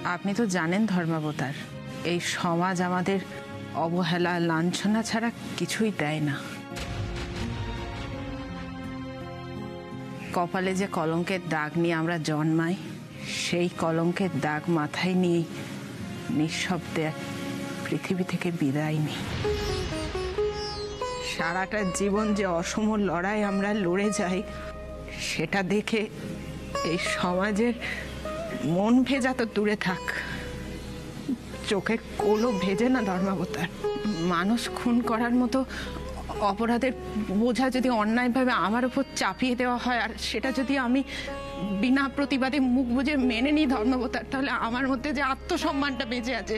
আপনি তো জানেন ধর্মাবতার, এই সমাজ আমাদের অবহেলা লাঞ্ছনা ছাড়া কিছুই দেয় না। কপালে যে কলঙ্কের দাগ নিয়ে আমরা জন্মাই, সেই কলঙ্কের দাগ মাথায় নিয়ে নিঃশব্দে পৃথিবী থেকে বিদায় নিই। সারাটা জীবন যে অসম লড়াই আমরা লড়ে যাই, সেটা দেখে এই সমাজের মন ভেজা তো দূরে থাক, চোখের কোলও ভেজে না ধর্মাবতার। মানুষ খুন করার মতো অপরাধের বোঝা যদি অন্যায়ভাবে আমার উপর চাপিয়ে দেওয়া হয়, আর সেটা যদি আমি বিনা প্রতিবাদে মুখ বুজে মেনে নিই ধর্মাবতার, তাহলে আমার মধ্যে যে আত্মসম্মানটা বেঁচে আছে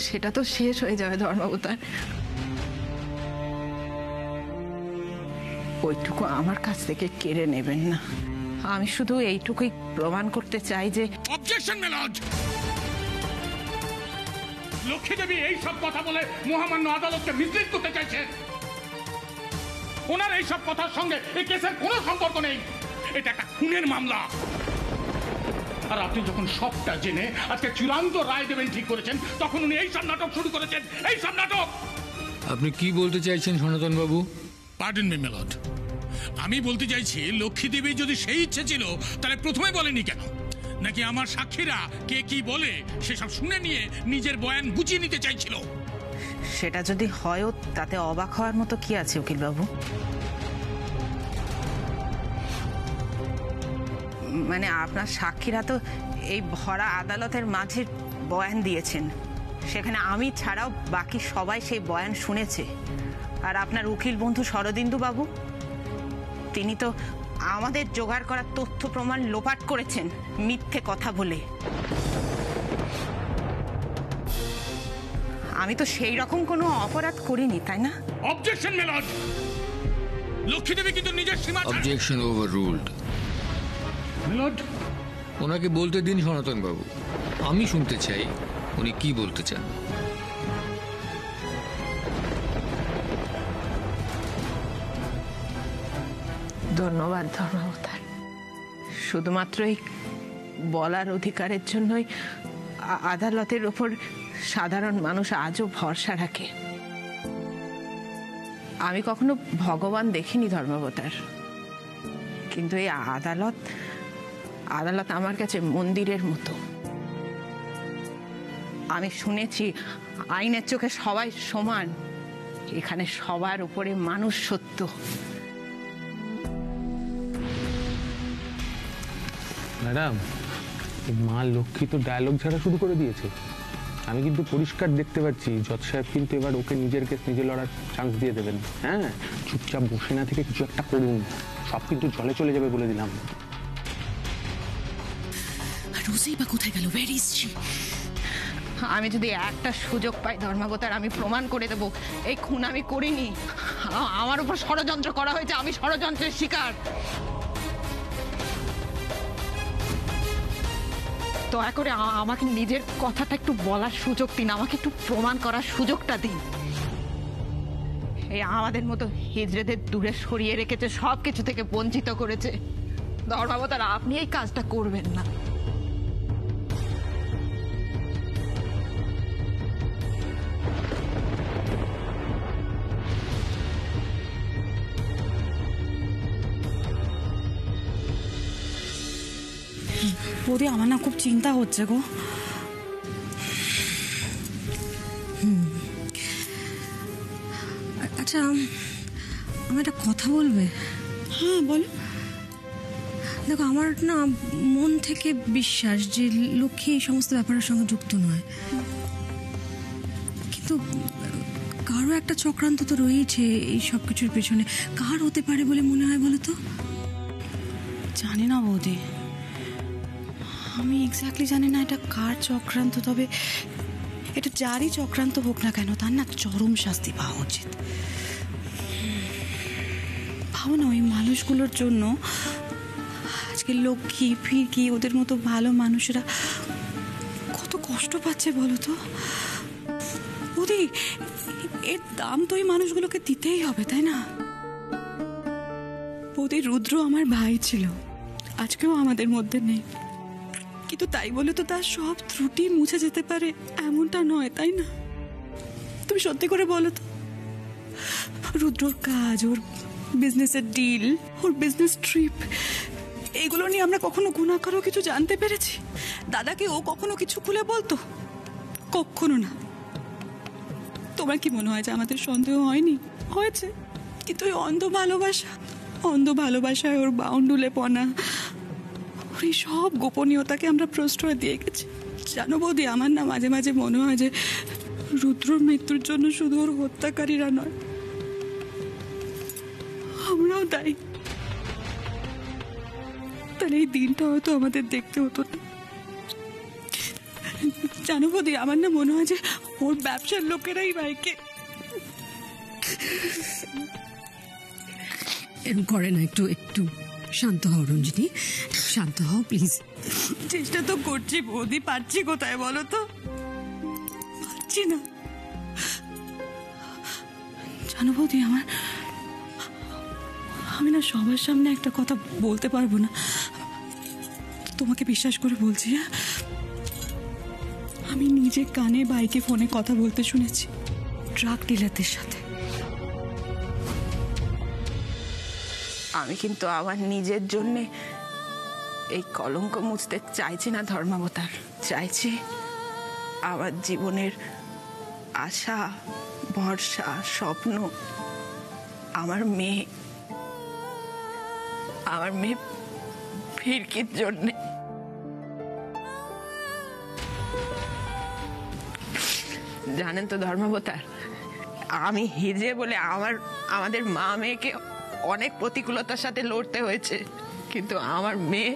সেটা তো শেষ হয়ে যাবে ধর্মাবতার। ওইটুকু আমার কাছ থেকে কেড়ে নেবেন না। আমি শুধু এইটুকুই প্রমাণ করতে চাই যে অবজেকশন মেলজ। লক্ষ্মী দেবী এই সব কথা বলে মহামান্য আদালতকে মিসলিড করতে চাইছেন। ওনার এই সব কথার সঙ্গে এই কেসের কোনো সম্পর্ক নেই। এটা একটা খুনের মামলা। আর আপনি যখন সবটা জেনে আজকে চূড়ান্ত রায় দেবেন ঠিক করেছেন, তখন উনি এই সব নাটক শুরু করেছেন। এই সব নাটক। আপনি কি বলতে চাইছেন সনাতন বাবু? পার্ডন মি মেলড, আমি বলতে চাইছি লক্ষ্মী দেবী যদি সেই ইচ্ছে ছিল তাহলে প্রথমে বলেনি কেন? নাকি আমার সাক্ষীরা কে কি বলে সেসব শুনে নিয়ে নিজের বয়ান বুঝিয়ে নিতে চাইছিল? সেটা যদি হয়ও তাতে অবাক হওয়ার মতো কি আছে উকিল বাবু? মানে আপনার সাক্ষীরা তো এই ভরা আদালতের মাঝে বয়ান দিয়েছেন, সেখানে আমি ছাড়াও বাকি সবাই সেই বয়ান শুনেছে। আর আপনার উকিল বন্ধু শরদিন্দু বাবু, তিনি তো আমাদের জোগাড় করা তথ্য প্রমাণ লোপাট করেছেন মিথ্যে কথা বলে। আমি তো সেই রকম কোনো অপরাধ করিনি, তাই না? Objection mailed. লক্ষ্মী দেবী কিন্তু নিজের সীমা। Objection overruled. মেলড, ওনাকে বলতে দিন সনাতন বাবু, আমি শুনতে চাই উনি কি বলতে চান। ধন্যবাদ ধর্মাবতার। শুধুমাত্র এই বলার অধিকারের জন্যই আদালতের ওপর সাধারণ মানুষ আজও ভরসা রাখে। আমি কখনো ভগবান দেখিনি ধর্মাবতার, কিন্তু এই আদালত আমার কাছে মন্দিরের মতো। আমি শুনেছি আইনের চোখে সবাই সমান, এখানে সবার উপরে মানুষ সত্য। ম্যাডাম, মা লক্ষ্মী তো ডায়লগ ছাড়া শুরু করে দিয়েছে। আমি কিন্তু পরিষ্কার দেখতে পাচ্ছি জজ সাহেব কিন্তু এবার ওকে নিজের কেস নিজে লড়ার চান্স দিয়ে দেবেন। হ্যাঁ, চুপচাপ বসে না থেকে কিছু একটা করুন, সব কিন্তু জলে চলে যাবে বলে দিলাম। রোজই বা কোথায় গেল? Where is she? আমি যদি একটা সুযোগ পাই ধর্মাবতার, আমি প্রমাণ করে দেব এই খুন আমি করিনি। আমার উপর ষড়যন্ত্র করা হয়েছে, আমি ষড়যন্ত্রের শিকার। দয়া করে আমাকে নিজের কথাটা একটু বলার সুযোগ দিন, আমাকে একটু প্রমাণ করার সুযোগটা দিন। এই আমাদের মতো হিজড়েদের দূরে সরিয়ে রেখেছে, সব কিছু থেকে বঞ্চিত করেছে। ধর্মাবতার, আপনি এই কাজটা করবেন না। বৌদি, আমার না খুব চিন্তা হচ্ছে গো। আচ্ছা, আমি একটা কথা বলবে? হ্যাঁ বলো। দেখো, আমার না মন থেকে বিশ্বাস যে লক্ষ্মী এই সমস্ত ব্যাপারের সঙ্গে যুক্ত নয়, কিন্তু কারো একটা চক্রান্ত তো রয়েছে এই সব কিছুর পেছনে। কার হতে পারে বলে মনে হয় বলো তো? জানি না বৌদি, আমি এক্স্যাক্টলি জানি না এটা কার চক্রান্ত, তবে এটা যারই চক্রান্ত হোক না কেন তার না চরম শাস্তি পাওয়া উচিত। ভাবো না, ওই মানুষগুলোর জন্য আজকে লক্ষ্মী ফিরকি ওদের মতো ভালো মানুষেরা কত কষ্ট পাচ্ছে বলো তো। বৌদি, এর দাম তো এই মানুষগুলোকে দিতেই হবে, তাই না? বৌদি, রুদ্র আমার ভাই ছিল, আজকেও আমাদের মধ্যে নেই, কিন্তু তাই বলে তো তার সব ত্রুটি মুছে যেতে পারে এমনটা নয়, তাই না? তুমি সত্যি করে বলো তো, রুদ্রর কাজ, ওর বিজনেসের ডিল, ওর বিজনেস ট্রিপ, এগুলো নিয়ে আমরা কখনো গুণাকারও কিছু জানতে পেরেছি? দাদাকে ও কখনো কিছু খুলে বলতো? কখনো না। তোমার কি মনে হয় যে আমাদের সন্দেহ হয়নি? হয়েছে, কিন্তু ওই অন্ধ ভালোবাসায় ওর বাউন্ডুলেপনা, ওর এই সব গোপনীয়তাকে আমরা প্রশ্রয় দিয়ে গেছি। জানো বৌদি, আমার না মাঝে মাঝে মনে হয় যে রুদ্রর মৃত্যুর জন্য শুধু ওর হত্যাকারীরা নয়, আমরাও দায়ী। তাহলে এই দিনটা হয়তো আমাদের দেখতে হতো না। জানো বৌদি, আমার না মনে হয় যে ওর ব্যবসার লোকেরাই ভাইকে এরকম করে না। একটু একটু শান্ত হও রঞ্জিনী, শান্ত হও প্লিজ। চেষ্টা তো করছি বৌদি, পারছি কোথায় বলো তো? পারছি না। জানো বৌদি, আমি না সবার সামনে একটা কথা বলতে পারবো না, তোমাকে বিশ্বাস করে বলছি। হ্যাঁ, আমি নিজে কানে বাইকে ফোনে কথা বলতে শুনেছি ড্রাগ ডিলারদের সাথে। আমি কিন্তু আমার নিজের জন্যে এই কলঙ্ক মুছতে চাইছি না ধর্মাবতার। চাইছি আমার জীবনের আশা, ভরসা, স্বপ্ন, আমার মেয়ে ফিরকির জন্যে। জানেন তো ধর্মাবতার, আমি হিজে বলে আমাদের মা মেয়েকে অনেক প্রতিকূলতার সাথে লড়তে হয়েছে, কিন্তু আমার মেয়ে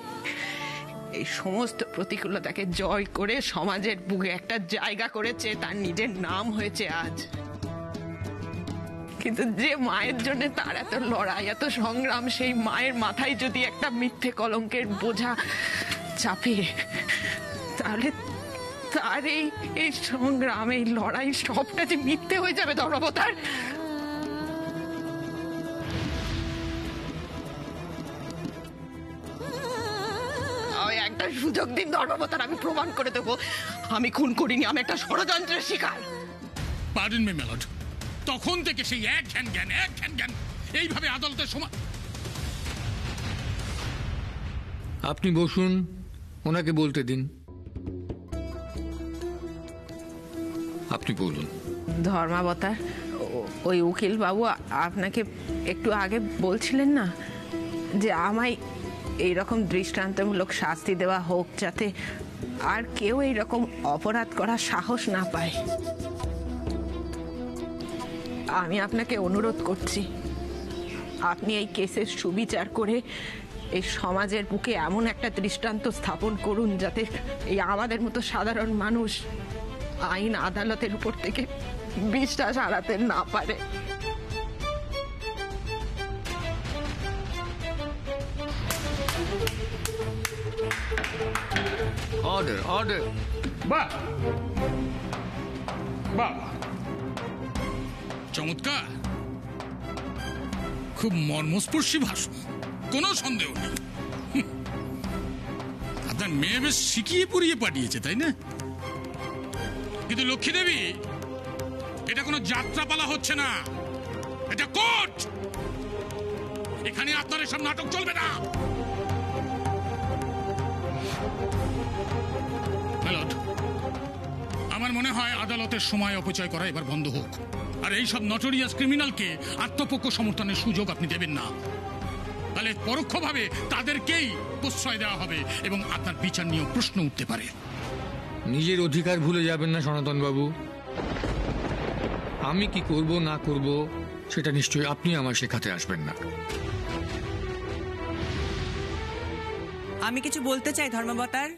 এই সমস্ত প্রতিকূলতাকে জয় করে সমাজের বুকে একটা জায়গা করেছে, তার নিজের নাম হয়েছে আজ। কিন্তু যে মায়ের জন্য তার এত লড়াই, এত সংগ্রাম, সেই মায়ের মাথায় যদি একটা মিথ্যে কলঙ্কের বোঝা চাপিয়ে, তাহলে তার এই সংগ্রাম, এই লড়াই সবটা যে মিথ্যে হয়ে যাবে ধর্মাবতার। একটা সুযোগ দিন ধর্মাবতার, আমি প্রমাণ করে দেবো আমি খুন করিনি, আমি একটা ষড়যন্ত্রের শিকার। পার্ডন মি মেলড, তখন থেকে সেই এক জ্ঞান এইভাবে আদালতের সময়। আপনি বসুন, ওনাকে বলতে দিন। আপনি বলুন। ধর্মাবতার, ওই উকিল বাবু আপনাকে একটু আগে বলছিলেন না যে আমায় এইরকম দৃষ্টান্তমূলক শাস্তি দেওয়া হোক, যাতে আর কেউ এইরকম অপরাধ করার সাহস না পায়। আমি আপনাকে অনুরোধ করছি, আপনি এই কেসের সুবিচার করে এই সমাজের বুকে এমন একটা দৃষ্টান্ত স্থাপন করুন, যাতে এই আমাদের মতো সাধারণ মানুষ আইন আদালতের উপর থেকে বিশ্বাস হারাতে না পারে। Order, order. বাহ বাহ, চমৎকার, খুব মর্মস্পর্শী ভাষণ, কোনো সন্দেহ নেই। আপনার মেয়ে বেশ শিখিয়ে পড়িয়ে পাঠিয়েছে, তাই না? কিন্তু লক্ষ্মী দেবী, এটা কোনো যাত্রাপালা হচ্ছে না, এটা কোর্ট। এখানে আপনার এসব নাটক চলবে না। আমার মনে হয় আদালতের সময় অপচয় করা এবার বন্ধ হোক, আর এই সব নটোরিয়াস ক্রিমিনালকে আত্মপক্ষ সমর্থনের সুযোগ আপনি দেবেন না। তাহলে পরোক্ষভাবে তাদেরকেই প্রশ্রয় দেওয়া হবে এবং আপনার বিচার নিয়েও প্রশ্ন উঠতে পারে। নিজের অধিকার ভুলে যাবেন না সনাতন বাবু। আমি কি করব না করব সেটা নিশ্চয়ই আপনি আমার শেখাতে আসবেন না। আমি কিছু বলতে চাই ধর্মাবতার।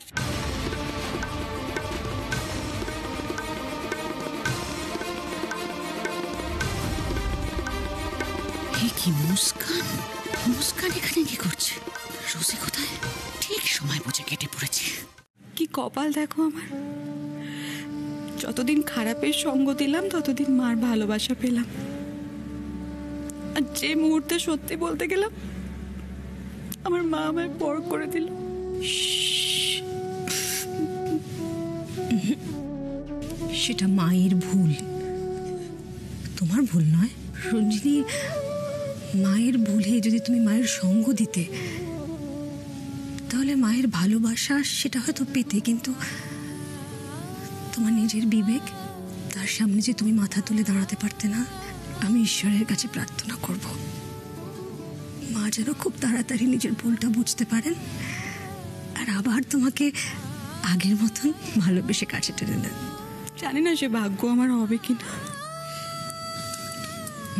কি মুস্কান, মুস্কান এখানে কি করছে? রোজি কোথায়? ঠিক সময় বুঝে কেটে পড়েছে। কি কপাল দেখো আমার, যতদিন খারাপের সঙ্গ দিলাম ততদিন মার ভালোবাসা পেলাম, আর যে মুহূর্তে সত্যি বলতে গেলাম আমার মা আমায় পর করে দিল। সেটা মায়ের ভুল, তোমার ভুল নয়। রঞ্জিনী, মায়ের ভুলে যদি তুমি মায়ের সঙ্গ দিতে, তাহলে মায়ের ভালোবাসা সেটা হয়তো পেতে, কিন্তু তোমার নিজের বিবেক, তার সামনে যে তুমি মাথা তুলে দাঁড়াতে পারতে না। আমি ঈশ্বরের কাছে প্রার্থনা করব, মা যেন খুব তাড়াতাড়ি নিজের ভুলটা বুঝতে পারেন আর আবার তোমাকে আগের মতন ভালোবেসে কাছে টেনে দেন। জানি না সে ভাগ্য আমার হবে কিনা।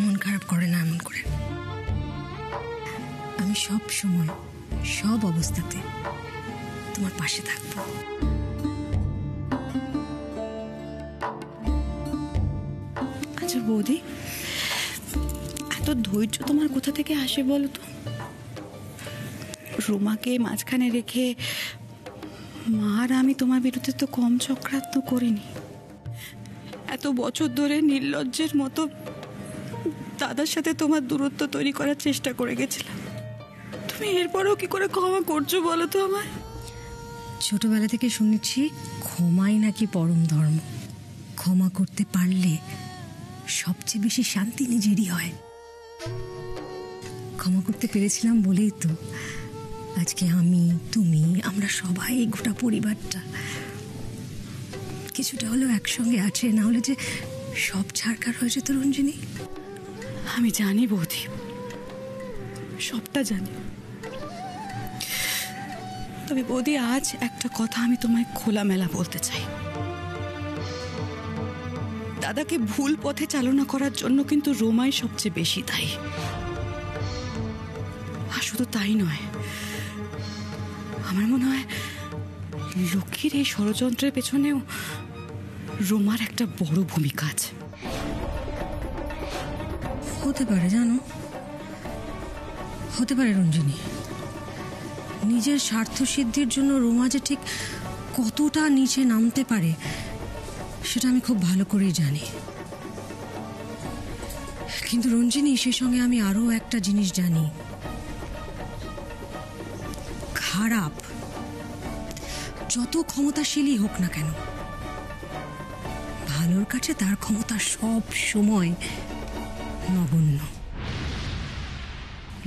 মন খারাপ করে না এমন করে। আমি সব সময় সব অবস্থাতে তোমার পাশে থাকবো। আচ্ছা বৌদি, এত ধৈর্য তোমার কোথা থেকে আসে বলো তো? রুমাকে মাঝখানে রেখে মা আর আমি তোমার বিরুদ্ধে তো কম চক্রান্ত করিনি। এত বছর ধরে নির্লজ্জের মতো দাদার সাথে তোমার দূরত্ব তৈরি করার চেষ্টা করে গেছিলাম। তুমি এরপরেও কি করে ক্ষমা করছো বলো তো আমায়? ছোটবেলা থেকে শুনেছি ক্ষমাই নাকি পরম ধর্ম। ক্ষমা করতে পারলে সবচেয়ে বেশি শান্তি নিজেরই হয়। ক্ষমা করতে পেরেছিলাম বলেই তো আজকে আমি, তুমি, আমরা সবাই, গোটা পরিবারটা কিছুটা হলেও একসঙ্গে আছে। না হলে যে সব ছাড়কার হয়ে যেত রঞ্জিনী। আমি জানি বৌদি, সবটা জানি। তবে বৌদি, আজ একটা কথা আমি তোমায় খোলামেলা বলতে চাই। দাদাকে ভুল পথে চালনা করার জন্য কিন্তু রোমাই সবচেয়ে বেশি দায়ী। আর শুধু তাই নয়, আমার মনে হয় লক্ষ্মীর এই ষড়যন্ত্রের পেছনেও রোমার একটা বড় ভূমিকা আছে। হতে পারে, জানো, হতে পারে রঞ্জিনী। নিজের স্বার্থ সিদ্ধির জন্য রোমা যে ঠিক কতটা নিচে নামতে পারে সেটা আমি খুব ভালো করেই জানি। কিন্তু রঞ্জিনী, সে সঙ্গে আমি আরো একটা জিনিস জানি। খারাপ যত ক্ষমতাশীলই হোক না কেন, ভালোর কাছে তার ক্ষমতা সব সময় নগণ্য।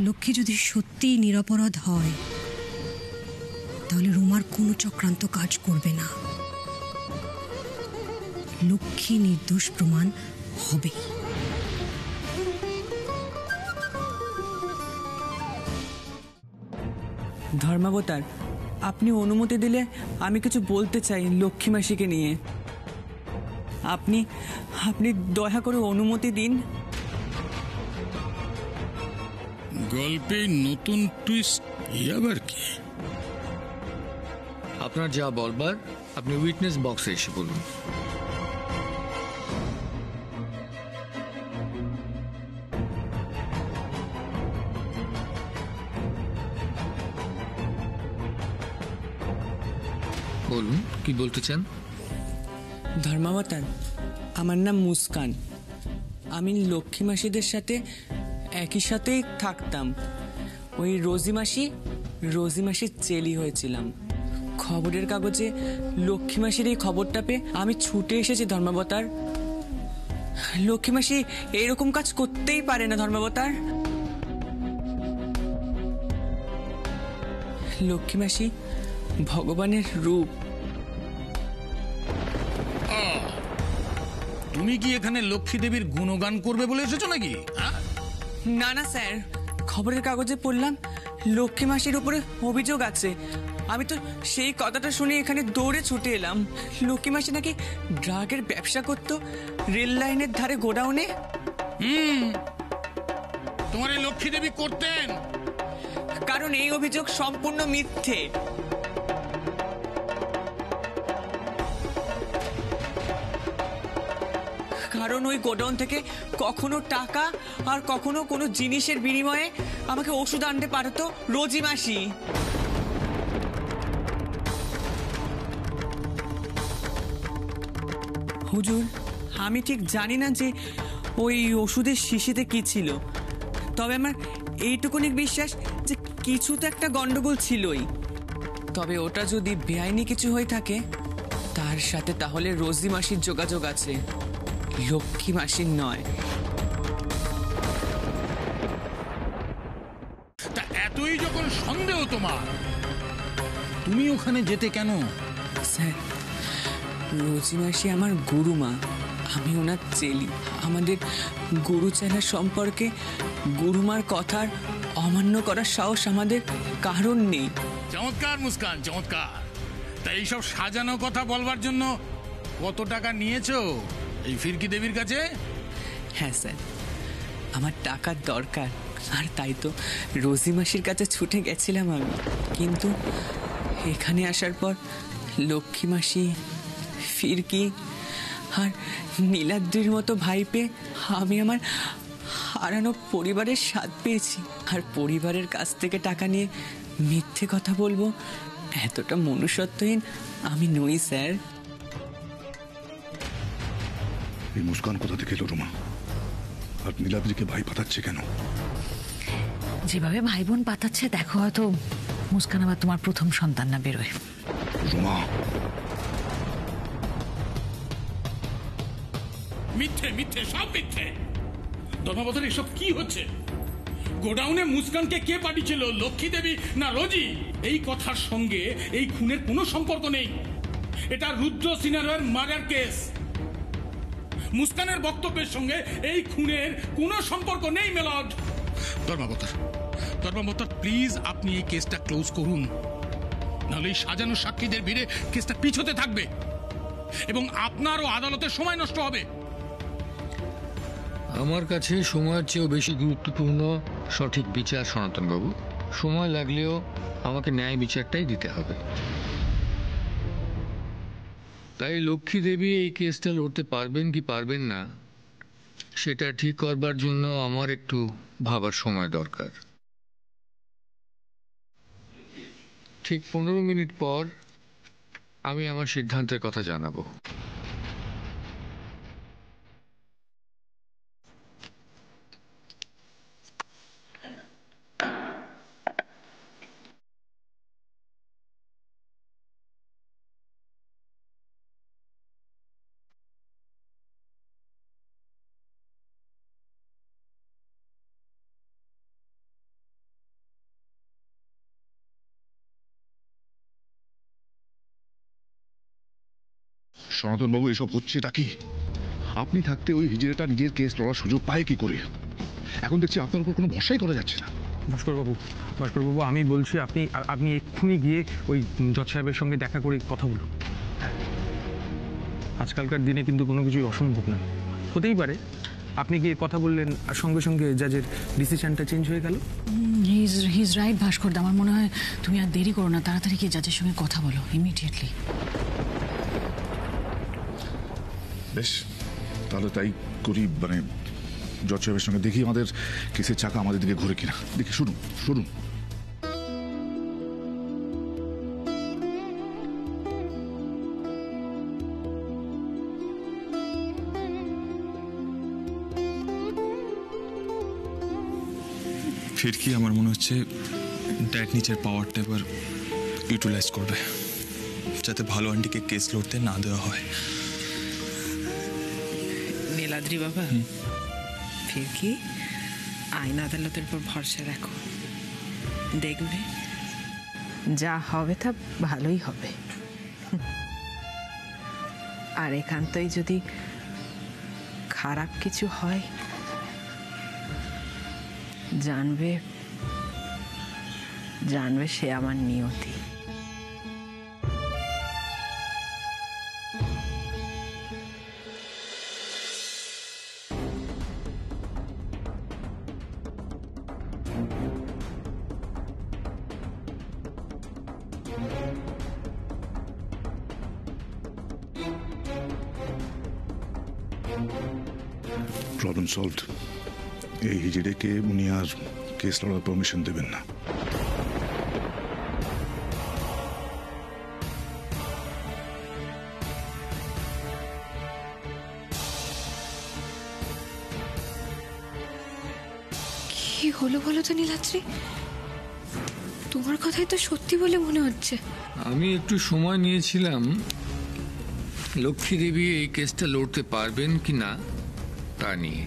লক্ষ্মী যদি সত্যিই নিরপরাধ হয় তাহলে রোমার কোনো চক্রান্ত কাজ করবে না। লক্ষ্মী নির্দোষ প্রমাণ হবে। ধর্মাবতার, আপনি অনুমতি দিলে আমি কিছু বলতে চাই লক্ষ্মী মাসিকে নিয়ে। আপনি আপনি দয়া করে অনুমতি দিন। গল্পে নতুন টুইস্ট আবার কি? আপনার যা বলবার আপনি উইটনেস বক্সে এসে বলুন। বলুন, কি বলতে চান? ধর্মাবতার, আমার নাম মুস্কান। আমি লক্ষ্মী মাসিদের সাথে একই সাথেই থাকতাম। ওই রোজি মাসির চেলি হয়েছিলাম। খবরের কাগজে লক্ষ্মী মাসির এই খবরটা পেয়ে আমি ছুটে এসেছি ধর্মাবতার। লক্ষ্মী মাসি এইরকম কাজ করতেই পারে না ধর্মাবতার। লক্ষ্মী মাসি ভগবানের রূপ। তুমি কি এখানে লক্ষ্মী দেবীর গুণগান করবে বলে এসেছো নাকি? না না স্যার, খবরের কাগজে পড়লাম লক্ষ্মী মাসির উপরে অভিযোগ আছে। আমি তো সেই কথাটা শুনে এখানে দৌড়ে ছুটে এলাম। লক্ষ্মী মাসি নাকি ড্রাগের ব্যবসা করতো রেল লাইনের ধারে গোডাউনে। তোমার এই লক্ষ্মী দেবী করতেন? কারণ এই অভিযোগ সম্পূর্ণ মিথ্যে। কারণ ওই গোডাউন থেকে কখনো টাকা আর কখনো কোনো জিনিসের বিনিময়ে আমাকে ওষুধ আনতে পারতো রোজি মাসি। হুজুর, আমি ঠিক জানি না যে ওই ওষুধের শিশিতে কি ছিল, তবে আমার এইটুকুনি বিশ্বাস যে কিছু তো একটা গন্ডগোল ছিলই। তবে ওটা যদি বেআইনি কিছু হয়ে থাকে তার সাথে তাহলে রোজি মাসির যোগাযোগ আছে, লক্ষ্মী মাসির নয়। তা এতই যখন সন্দেহ তোমার, তুমি ওখানে যেতে কেন? স্যার, রোজি মাসি আমার গুরুমা, আমি ওনার চেলি। আমাদের গুরু চেলা সম্পর্কে গুরুমার কথার অমান্য করার সাহস আমাদের কারণ নেই। চমৎকার মুস্কান, চমৎকার। তা এইসব সাজানো কথা বলবার জন্য কত টাকা নিয়েছো এই ফিরকি দেবীর কাছে? হ্যাঁ স্যার, আমার টাকার দরকার, আর তাই তো রোজি মাসির কাছে ছুটে গেছিলাম আমি। কিন্তু এখানে আসার পর লক্ষ্মী মাসি, ফিরকি আর নীলাদ্রির মতো ভাই পেয়ে আমি আমার হারানো পরিবারের স্বাদ পেয়েছি। আর পরিবারের কাছ থেকে টাকা নিয়ে মিথ্যে কথা বলবো এতটা মনুষ্যত্বহীন আমি নই স্যার। এই মুস্কান কোথা থেকে এলো রুমা? আর নীলাদ্রিকে ভাই পাঠাচ্ছে কেন? যেভাবে ভাই বোন পাঠাচ্ছে দেখো, হয়তো মুস্কান আবার তোমার প্রথম সন্তান না বেরোয়। রুমা, মিথ্যে, মিথ্যে, সব মিথ্যে। ধর্মপথের এসব কি হচ্ছে? গোডাউনে মুস্কানকে কে পাঠিয়েছিল, লক্ষ্মী দেবী না রোজি? এই কথার সঙ্গে এই খুনের কোনো সম্পর্ক নেই। এটা রুদ্র সিনহার মার্ডার কেস। মুস্কানের বক্তব্যের সঙ্গে এই খুনের কোনো সম্পর্ক নেই মেলড। ধর্মপথর প্লিজ আপনি এই কেসটা ক্লোজ করুন, নাহলে এই সাজানো সাক্ষীদের ভিড়ে কেসটা পিছোতে থাকবে এবং আপনারও আদালতের সময় নষ্ট হবে। আমার কাছে সময়ের চেয়েও বেশি গুরুত্বপূর্ণ সঠিক বিচার, সনাতন বাবু। সময় লাগলেও আমাকে ন্যায় বিচারটাই দিতে হবে। তাই লক্ষ্মী দেবী এই কেসটা লড়তে পারবেন কি পারবেন না সেটা ঠিক করবার জন্য আমার একটু ভাবার সময় দরকার। ঠিক 15 মিনিট পর আমি আমার সিদ্ধান্তের কথা জানাবো। সনাতন বাবু, এসব হচ্ছেটা কি? আপনি থাকতে ওই হিজড়েটা নিজের কেস লড়ার সুযোগ পায় কি করে? এখন দেখছি আপনার উপর কোনো ভরসাই করা যাচ্ছে না। ভাস্করবাবু, আমি বলছি আপনি এক্ষুনি গিয়ে ওই জজ সাহেবের সঙ্গে দেখা করে কথা বলুন। আজকালকার দিনে কিন্তু কোনো কিছুই অসম্ভব না। হতেই পারে আপনি গিয়ে কথা বললেন আর সঙ্গে সঙ্গে জাজের ডিসিশনটা চেঞ্জ হয়ে গেল। হিজ রাইট ভাস্করদা, আমার মনে হয় তুমি আর দেরি করো না, তাড়াতাড়ি গিয়ে জাজের সঙ্গে কথা বলো ইমিডিয়েটলি। বেশ, তাহলে তাই করি। মানে জজ সাহেবের সঙ্গে দেখি আমাদের কেসের চাকা আমাদের দিকে ঘুরে কিনা। দেখি, শুনুন শুনুন। ফিরকি আমার মনে হচ্ছে ড্যাড নিজের পাওয়ারটা এবার ইউটিলাইজ করবে, যাতে ভালো আন্টিকে কেস লড়তে না দেওয়া হয়। নীলাদ্রি বাবা, ফিরকি আইন আদালতের উপর ভরসা রাখো, দেখবে যা হবে তা ভালোই হবে। আর একান্তই যদি খারাপ কিছু হয়, জানবে সে আমার নিয়তি। Problem solved. এই হিজড়েকে উনি আর কেস লড়ার পারমিশন দেবেন না। কি হলো বলো তো নীলাদ্রি? তোমার কথাই তো সত্যি বলে মনে হচ্ছে। আমি একটু সময় নিয়েছিলাম লক্ষ্মী দেবী এই কেসটা লড়তে পারবেন কি না তা নিয়ে।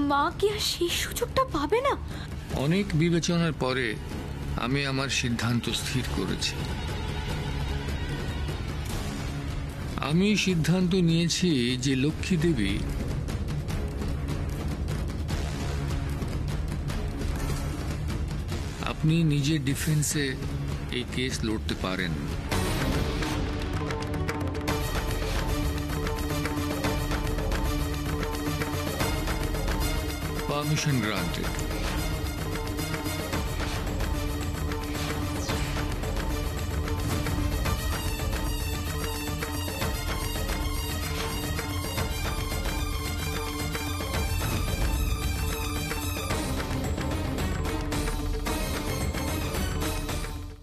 মা কি আর সেই সুযোগটা পাবে না? অনেক বিবেচনার পরে আমি আমার সিদ্ধান্ত স্থির করেছি। আমি সিদ্ধান্ত নিয়েছি যে লক্ষ্মী দেবী আপনি নিজের ডিফেন্সে এই কেস লড়তে পারেন। Permission granted.